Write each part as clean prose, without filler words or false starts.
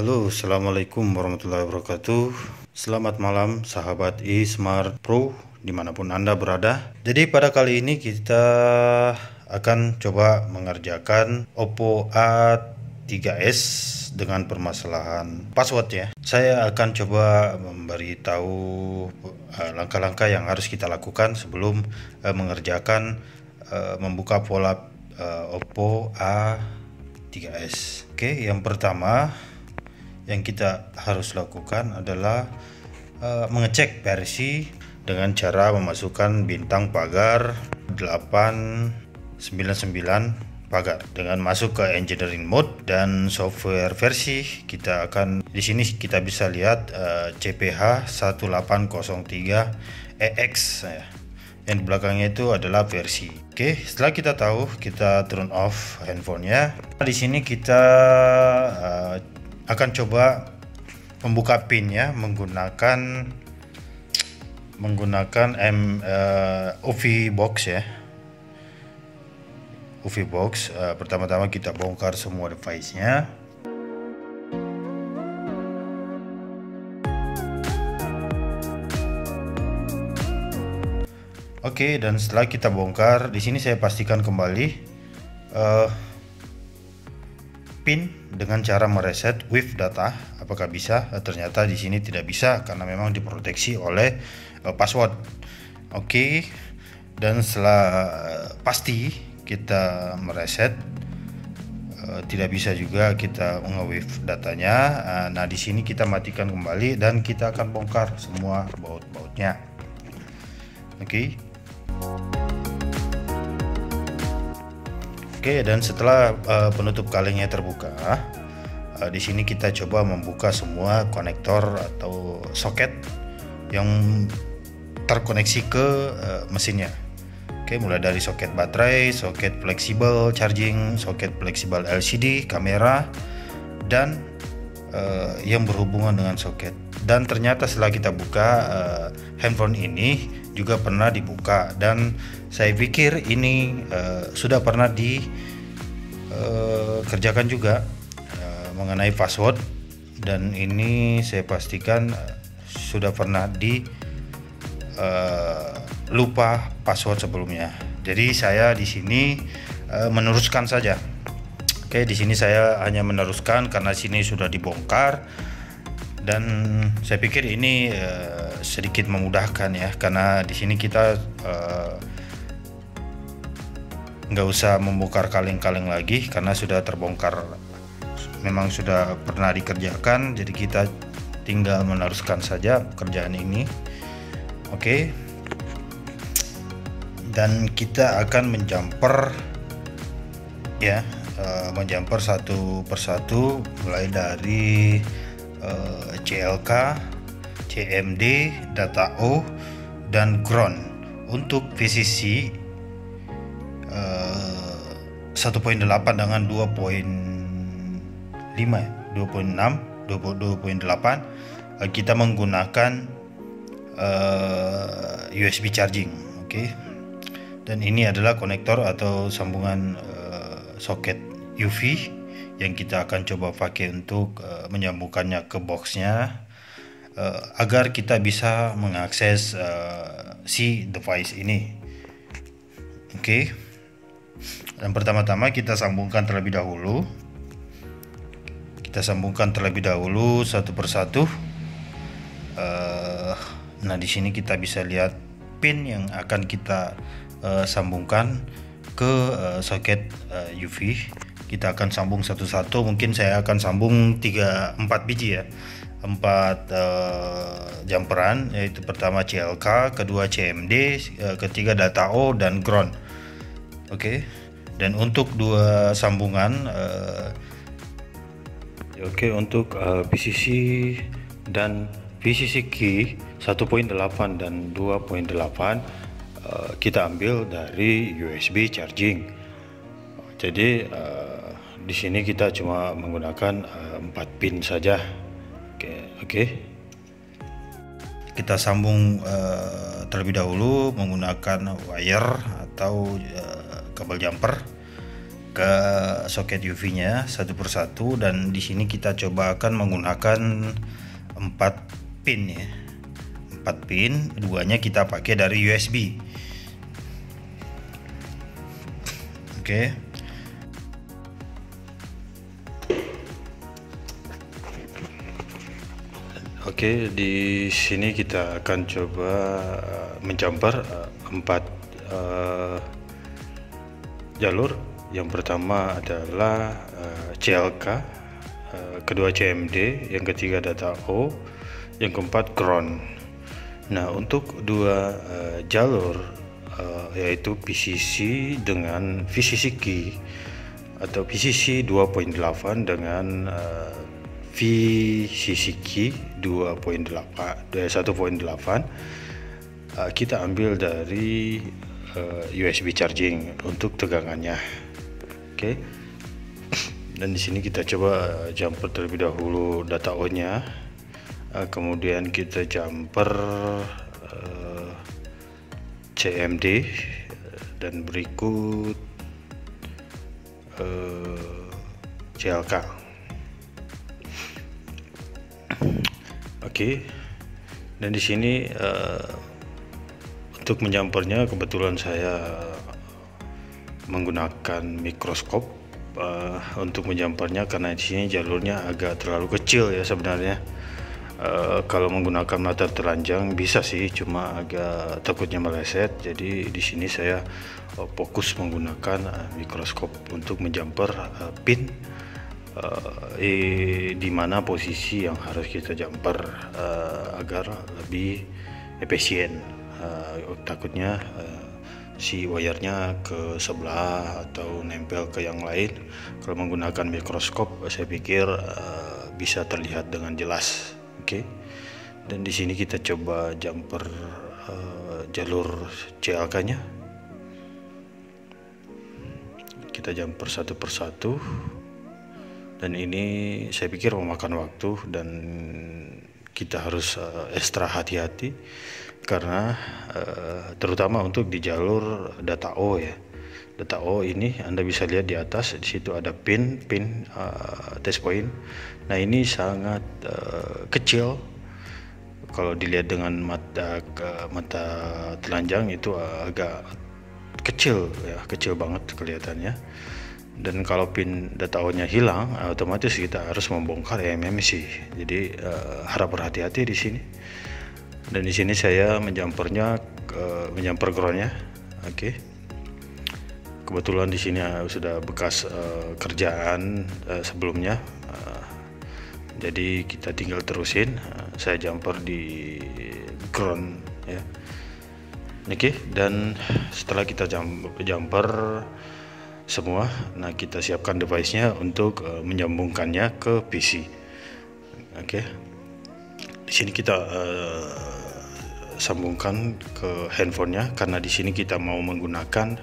Halo, assalamualaikum warahmatullahi wabarakatuh. Selamat malam sahabat eSmart Pro dimanapun Anda berada. Jadi pada kali ini kita akan coba mengerjakan Oppo A3s dengan permasalahan password ya. Saya akan coba memberitahu langkah-langkah yang harus kita lakukan sebelum mengerjakan membuka pola Oppo A3s. Oke, yang pertama yang kita harus lakukan adalah mengecek versi dengan cara memasukkan bintang pagar 899 pagar dengan masuk ke engineering mode dan software versi. Kita akan di sini kita bisa lihat CPH 1803EX ya. Yang di belakangnya itu adalah versi. Oke, setelah kita tahu, kita turn off handphonenya. Di sini kita akan coba membuka pinnya menggunakan UV box ya. UV box. Pertama-tama kita bongkar semua device-nya. Oke, dan setelah kita bongkar, di sini saya pastikan kembali pin dengan cara mereset with data. Apakah bisa? Ternyata di sini tidak bisa karena memang diproteksi oleh password. Oke, dan setelah pasti kita mereset, tidak bisa juga kita nge-with datanya. Nah, di sini kita matikan kembali dan kita akan bongkar semua baut-bautnya. Oke. Oke, dan setelah penutup kalengnya terbuka, di sini kita coba membuka semua konektor atau soket yang terkoneksi ke mesinnya. Oke, mulai dari soket baterai, soket fleksibel charging, soket fleksibel LCD, kamera, dan yang berhubungan dengan soket. Dan ternyata setelah kita buka handphone ini juga pernah dibuka, dan saya pikir ini sudah pernah dikerjakan juga mengenai password, dan ini saya pastikan sudah pernah lupa password sebelumnya. Jadi saya di sini meneruskan saja. Oke, di sini saya hanya meneruskan karena sini sudah dibongkar. Dan saya pikir ini sedikit memudahkan ya, karena di sini kita nggak usah membongkar kaleng-kaleng lagi karena sudah terbongkar, memang sudah pernah dikerjakan. Jadi kita tinggal meneruskan saja pekerjaan ini. Oke, dan kita akan menjumper ya, menjumper satu persatu mulai dari CLK, CMD, data O, dan ground. Untuk VCC 1.8 dengan 2.5 2.6 2.8 kita menggunakan USB charging. Oke. Dan ini adalah konektor atau sambungan soket UV yang kita akan coba pakai untuk menyambungkannya ke boxnya agar kita bisa mengakses si device ini. Oke. Dan pertama-tama kita sambungkan terlebih dahulu. Kita sambungkan terlebih dahulu satu persatu. Nah, di sini kita bisa lihat pin yang akan kita sambungkan ke soket UV. Kita akan sambung satu-satu. Mungkin saya akan sambung 4 biji ya, 4 jumperan, yaitu pertama CLK, kedua CMD, ketiga data O, dan ground. Oke. Dan untuk dua sambungan untuk VCC dan VCC key 1.8 dan 2.8 kita ambil dari USB charging. Jadi di sini kita cuma menggunakan 4 pin saja. Oke. Kita sambung terlebih dahulu menggunakan wire atau kabel jumper. ke soket UV-nya satu persatu, dan di sini kita coba akan menggunakan 4 pin ya. 4 pin, duanya kita pakai dari USB. Oke. Oke, di sini kita akan coba menjumper 4 jalur. Yang pertama adalah CLK, kedua CMD, yang ketiga data O, yang keempat ground. Nah, untuk 2 jalur yaitu PCC dengan VCC key atau PCC 2.8 dengan VCC key 1.8, kita ambil dari USB charging untuk tegangannya. Oke. Dan di sini kita coba jumper terlebih dahulu data O-nya, kemudian kita jumper CMD, dan berikut CLK. Oke. Dan di sini untuk menjumpernya kebetulan saya menggunakan mikroskop untuk menjumpernya, karena di sini jalurnya agak terlalu kecil ya sebenarnya. Kalau menggunakan mata telanjang bisa sih, cuma agak takutnya meleset. Jadi di sini saya fokus menggunakan mikroskop untuk menjumper pin di mana posisi yang harus kita jumper agar lebih efisien. Takutnya si wire-nya ke sebelah atau nempel ke yang lain. Kalau menggunakan mikroskop, saya pikir bisa terlihat dengan jelas. Oke. Dan di sini kita coba jumper jalur CLK-nya. Kita jumper satu persatu. Dan ini saya pikir memakan waktu, dan kita harus ekstra hati-hati, karena terutama untuk di jalur data O ya. Data O ini Anda bisa lihat di atas, di situ ada pin test point. Nah, ini sangat kecil. Kalau dilihat dengan mata telanjang itu agak kecil ya, kecil banget kelihatannya. Dan kalau pin data O-nya hilang, otomatis kita harus membongkar eMMC. Jadi harap berhati-hati di sini. Dan di sini saya menjumper groundnya. Oke. Kebetulan di sini sudah bekas kerjaan sebelumnya. Jadi kita tinggal terusin. Saya jumper di ground ya. Oke. Dan setelah kita jumper semua, nah kita siapkan device-nya untuk menyambungkannya ke PC. Oke. Di sini kita sambungkan ke handphonenya, karena di sini kita mau menggunakan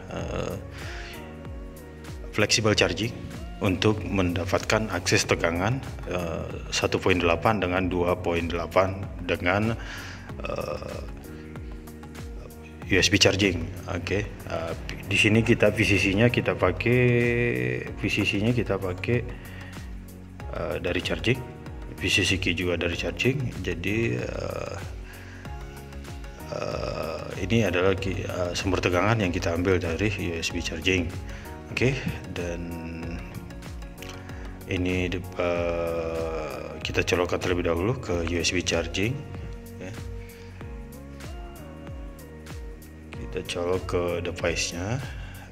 flexible charging untuk mendapatkan akses tegangan 1.8 dengan 2.8 dengan USB charging. Oke. Di sini kita VCC-nya kita pakai dari charging, VCC key juga dari charging. Jadi ini adalah sumber tegangan yang kita ambil dari USB charging. Oke. Dan ini kita colokkan terlebih dahulu ke USB charging ya. Kita colok ke device-nya,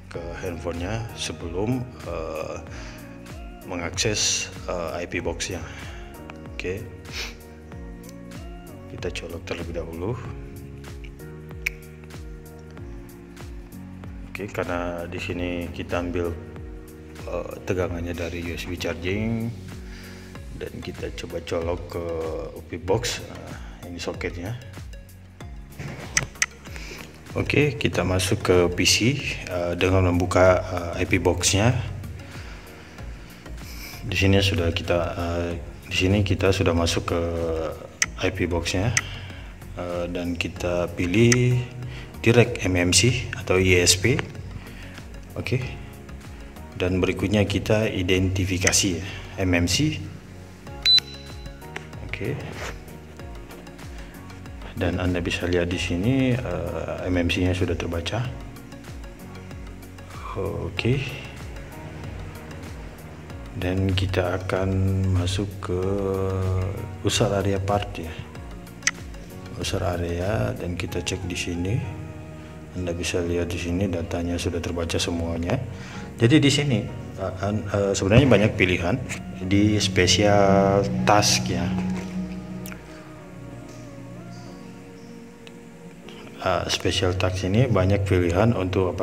ke handphonenya, sebelum mengakses IP box-nya. Oke. Kita colok terlebih dahulu. Oke, karena di sini kita ambil tegangannya dari USB charging, dan kita coba colok ke IP box. Ini soketnya. Oke, kita masuk ke PC dengan membuka IP box-nya. Di sini kita sudah masuk ke IP box-nya, dan kita pilih direct eMMC atau ISP. Oke. Dan berikutnya kita identifikasi ya, MMC. Oke. Dan Anda bisa lihat di sini MMC-nya sudah terbaca. Oke. Dan kita akan masuk ke user area part ya. User area, dan kita cek di sini. Anda bisa lihat di sini datanya sudah terbaca semuanya. Jadi di sini sebenarnya banyak pilihan di special task ya. Special task ini banyak pilihan untuk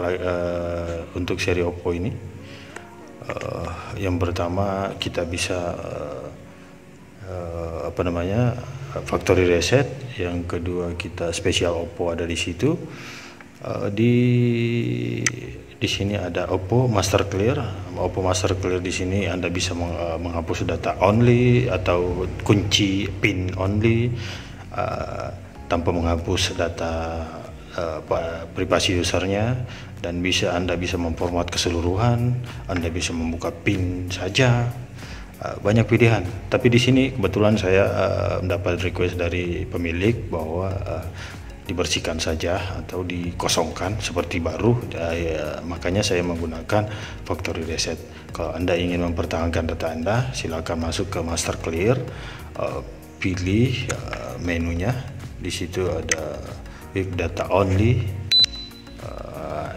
untuk seri Oppo ini. Yang pertama kita bisa factory reset. Yang kedua kita special Oppo ada di situ. Di sini ada Oppo Master Clear. Oppo Master Clear di sini Anda bisa menghapus data only atau kunci pin only tanpa menghapus data privasi usernya, dan Anda bisa memformat keseluruhan. Anda bisa membuka pin saja. Banyak pilihan. Tapi di sini kebetulan saya mendapat request dari pemilik bahwa dibersihkan saja atau dikosongkan seperti baru, makanya saya menggunakan factory reset. Kalau Anda ingin mempertahankan data Anda, silakan masuk ke Master Clear, pilih menunya. Di situ ada With Data Only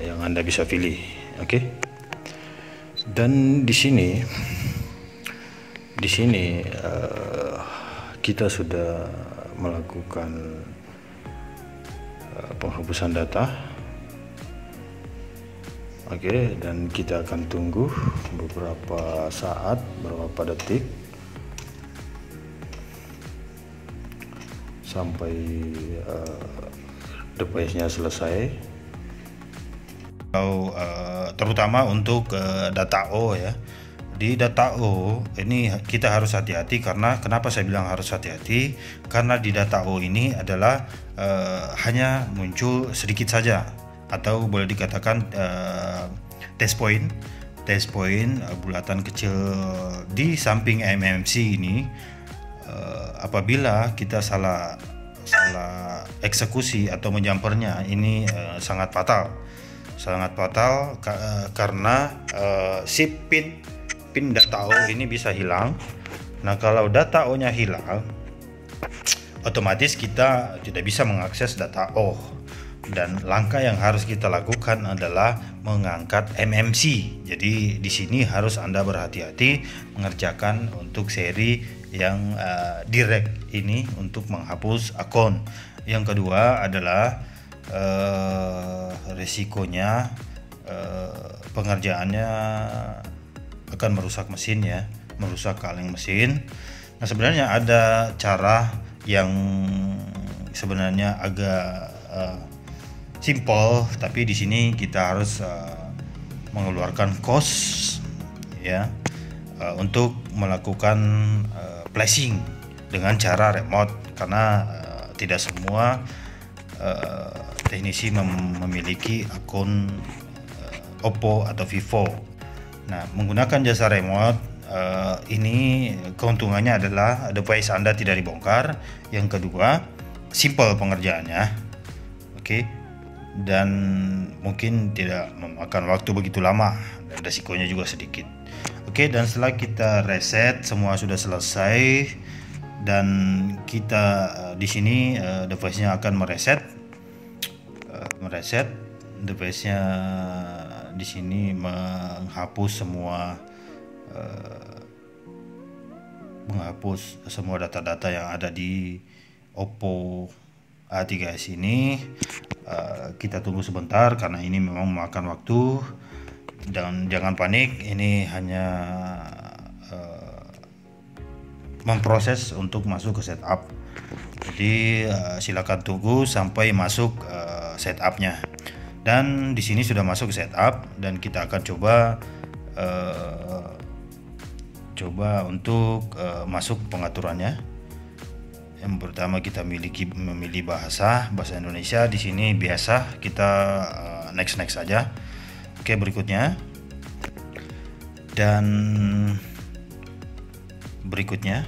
yang Anda bisa pilih. Oke. Dan di sini kita sudah melakukan penghapusan data. Oke, dan kita akan tunggu beberapa saat, beberapa detik sampai device-nya selesai. Terutama untuk data O ya. Di data O ini kita harus hati-hati, karena kenapa saya bilang harus hati-hati? Karena di data O ini adalah hanya muncul sedikit saja, atau boleh dikatakan test point bulatan kecil di samping MMC ini. Apabila kita salah eksekusi atau menjumpernya, ini sangat fatal karena si pin data O ini bisa hilang. Nah, kalau data O nya hilang, otomatis kita tidak bisa mengakses data O, dan langkah yang harus kita lakukan adalah mengangkat MMC. Jadi di sini harus Anda berhati-hati mengerjakan untuk seri yang direct ini untuk menghapus akun. Yang kedua adalah resikonya pengerjaannya akan merusak mesin ya, merusak kaleng mesin. Nah, sebenarnya ada cara yang sebenarnya agak simple, tapi di sini kita harus mengeluarkan cost ya untuk melakukan flashing dengan cara remote, karena tidak semua teknisi memiliki akun Oppo atau Vivo. Nah, menggunakan jasa remote ini keuntungannya adalah device Anda tidak dibongkar. Yang kedua, simple pengerjaannya. Oke. Dan mungkin tidak memakan waktu begitu lama, dan resikonya juga sedikit. Oke, dan setelah kita reset semua sudah selesai, dan kita di sini device-nya akan mereset device-nya di sini menghapus semua data-data yang ada di Oppo A3s ini. Kita tunggu sebentar karena ini memang memakan waktu, dan jangan panik, ini hanya memproses untuk masuk ke setup. Jadi silakan tunggu sampai masuk setupnya. Dan di sini sudah masuk ke setup, dan kita akan coba untuk masuk pengaturannya. Yang pertama kita memilih bahasa Indonesia. Di sini biasa kita next saja. Oke, berikutnya Dan berikutnya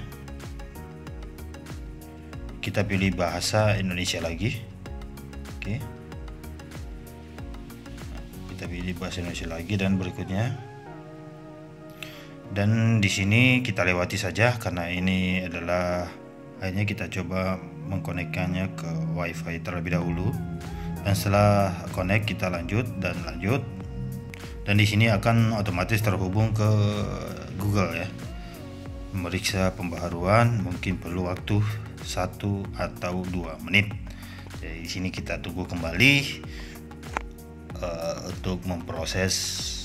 kita pilih bahasa Indonesia lagi. Oke, kita pilih bahasa Indonesia lagi dan berikutnya. Dan di sini kita lewati saja karena ini adalah akhirnya kita coba mengkonekkannya ke WiFi terlebih dahulu. Dan setelah connect kita lanjut. Dan di sini akan otomatis terhubung ke Google ya. Memeriksa pembaharuan mungkin perlu waktu 1 atau 2 menit. Jadi di sini kita tunggu kembali untuk memproses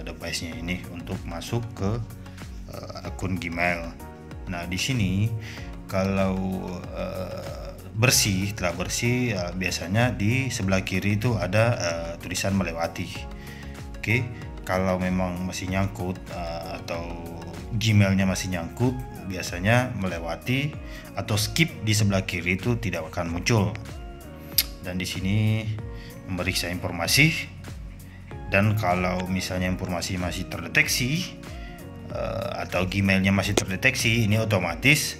device-nya ini untuk masuk ke akun Gmail. Nah, di sini kalau telah bersih biasanya di sebelah kiri itu ada tulisan melewati. Oke, kalau memang masih nyangkut atau Gmailnya masih nyangkut, biasanya melewati atau skip di sebelah kiri itu tidak akan muncul. Dan di sini memeriksa informasi. Dan kalau misalnya informasi masih terdeteksi atau Gmailnya masih terdeteksi, ini otomatis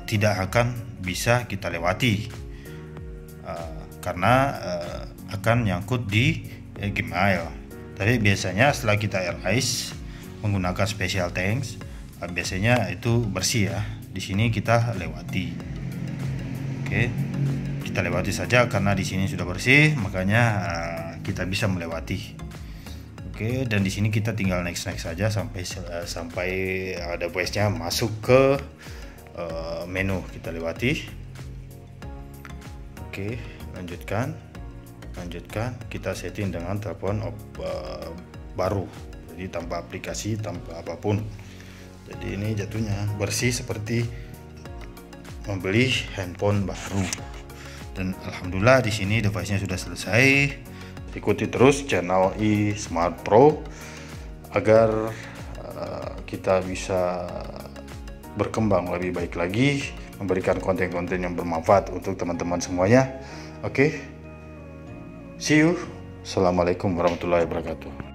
tidak akan bisa kita lewati karena akan nyangkut di Gmail. Tapi biasanya setelah kita erase menggunakan special thanks, biasanya itu bersih ya. Di sini kita lewati. Oke, kita lewati saja karena di sini sudah bersih, makanya kita bisa melewati. Oke, dan di sini kita tinggal next saja sampai device-nya masuk ke menu. Kita lewati. Oke, lanjutkan. Kita setting dengan telepon baru, jadi tanpa aplikasi, tanpa apapun. Jadi ini jatuhnya bersih seperti membeli handphone baru. Dan alhamdulillah di sini device-nya sudah selesai. Ikuti terus channel iSmart Pro agar kita bisa berkembang lebih baik lagi, memberikan konten-konten yang bermanfaat untuk teman-teman semuanya. Oke, see you. Assalamualaikum warahmatullahi wabarakatuh.